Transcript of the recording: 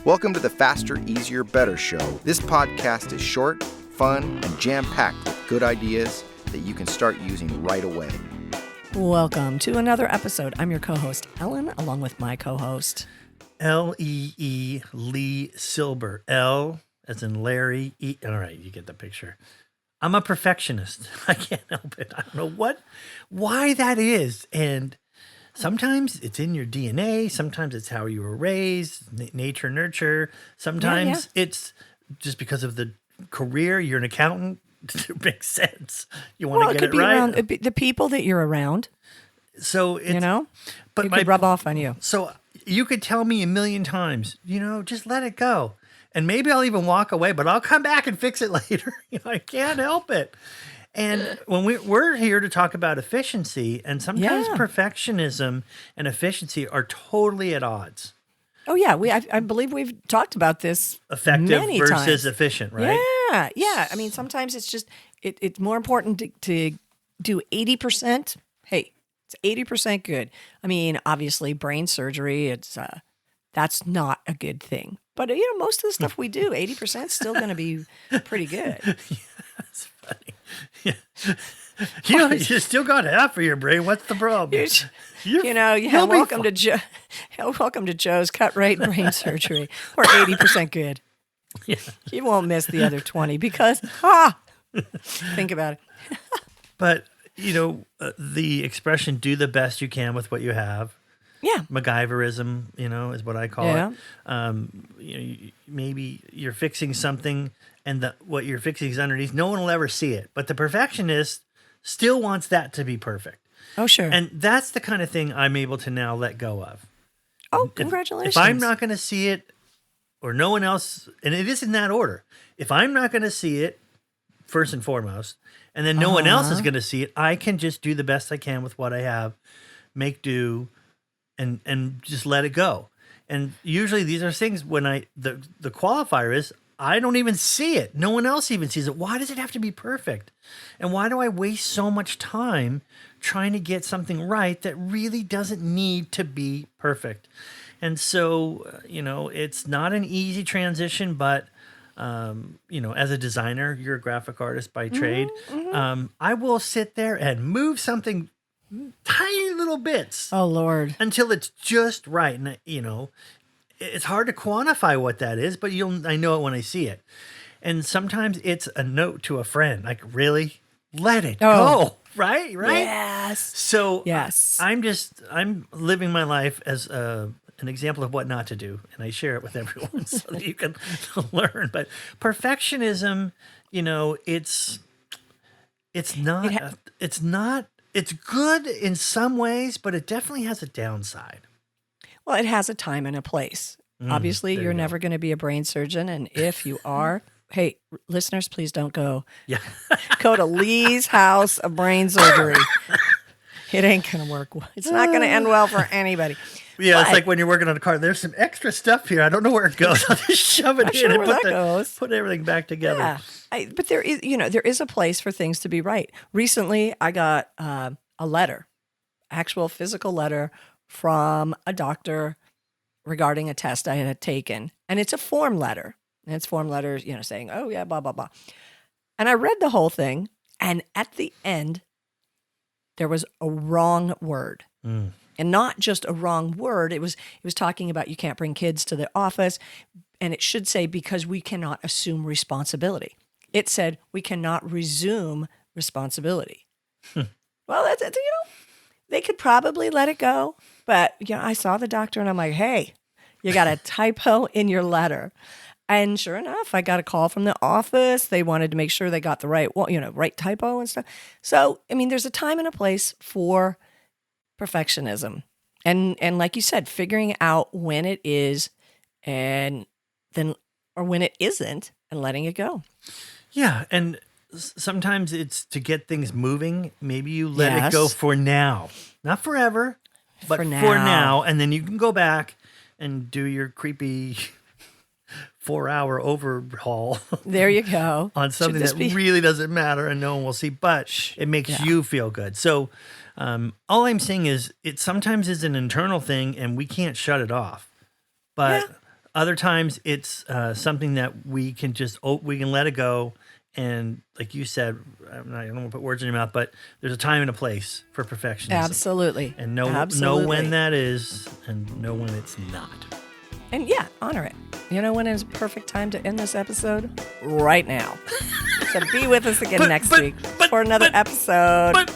Welcome to the Faster, Easier, Better show. This podcast is short, fun, and jam-packed with good ideas that you can start using right away. Welcome to another episode. I'm your co-host, Ellen, along with my co-host, L-E-E, Lee Silber. L as in Larry. E. All right, you get the picture. I'm a perfectionist. I can't help it. I don't know why that is. And sometimes it's in your DNA. Sometimes it's how you were raised, nature, nurture. Sometimes it's just because of the career. You're an accountant. It makes sense. You want to get it right. Around the people that you're around. So it's, but it could rub off on you. So you could tell me a million times, just let it go. And maybe I'll even walk away, but I'll come back and fix it later. I can't help it. And when we're here to talk about efficiency, and sometimes perfectionism and efficiency are totally at odds. Oh, yeah. I believe we've talked about this effective many versus times. Efficient, right? Yeah. I mean, sometimes it's just, it's more important to do 80%. Hey, it's 80% good. I mean, obviously, brain surgery, that's not a good thing. But, most of the stuff we do, 80% is still going to be pretty good. Yeah, that's funny. Yeah. You still got half of your brain. What's the problem? Welcome to Joe's cut rate brain surgery. Or 80% good. Yeah. You won't miss the other 20 because, think about it. But, the expression, do the best you can with what you have. Yeah. MacGyverism, is what I call it. Maybe you're fixing something and what you're fixing is underneath. No one will ever see it. But the perfectionist still wants that to be perfect. Oh, sure. And that's the kind of thing I'm able to now let go of. Oh, congratulations. If I'm not going to see it or no one else, and it is in that order. If I'm not going to see it, first and foremost, and then no one else is going to see it, I can just do the best I can with what I have, make do, and just let it go. And usually these are things when the qualifier is I don't even see it. No one else even sees it. Why does it have to be perfect? And why do I waste so much time trying to get something right that really doesn't need to be perfect? And so, it's not an easy transition, but as a designer, you're a graphic artist by trade. Mm-hmm. I will sit there and move something tiny little bits. Oh, Lord. Until it's just right. And, it's hard to quantify what that is, but I know it when I see it. And sometimes it's a note to a friend, like, really? Let it go. Right? Yes. So yes. I'm living my life as an example of what not to do. And I share it with everyone so that you can learn. But perfectionism, it's good in some ways, but it definitely has a downside. Well, it has a time and a place. Obviously, you're never going to be a brain surgeon. And if you are, hey, listeners, please don't go. Yeah. Go to Lee's house of brain surgery. It ain't going to work. It's not going to end well for anybody. Yeah, it's like when you're working on a car. There's some extra stuff here. I don't know where it goes. I'll just shove it in and put everything back together. Yeah. But there is a place for things to be right. Recently, I got a letter, actual physical letter from a doctor regarding a test I had taken. And it's a form letter. And it's form letters, saying, oh, yeah, blah, blah, blah. And I read the whole thing. And at the end, there was a wrong word. And not just a wrong word. It was talking about you can't bring kids to the office. And it should say, because we cannot assume responsibility. It said, we cannot resume responsibility. Well, that's it. They could probably let it go. But, I saw the doctor and I'm like, hey, you got a typo in your letter. And sure enough, I got a call from the office. They wanted to make sure they got the right typo and stuff. So, there's a time and a place for perfectionism. And like you said, figuring out when it is or when it isn't and letting it go. Yeah. And sometimes it's to get things moving. Maybe you let it go for now, not forever, but for now. And then you can go back and do your creepy 4-hour overhaul. There you go. On something that really doesn't matter and no one will see, but it makes you feel good. So all I'm saying is it sometimes is an internal thing and we can't shut it off. But Other times it's something that we can let it go. And like you said, I don't want to put words in your mouth, but there's a time and a place for perfectionism. Absolutely. And know when that is and know when it's not. And yeah, honor it. You know when is a perfect time to end this episode? Right now. So be with us again next week for another episode.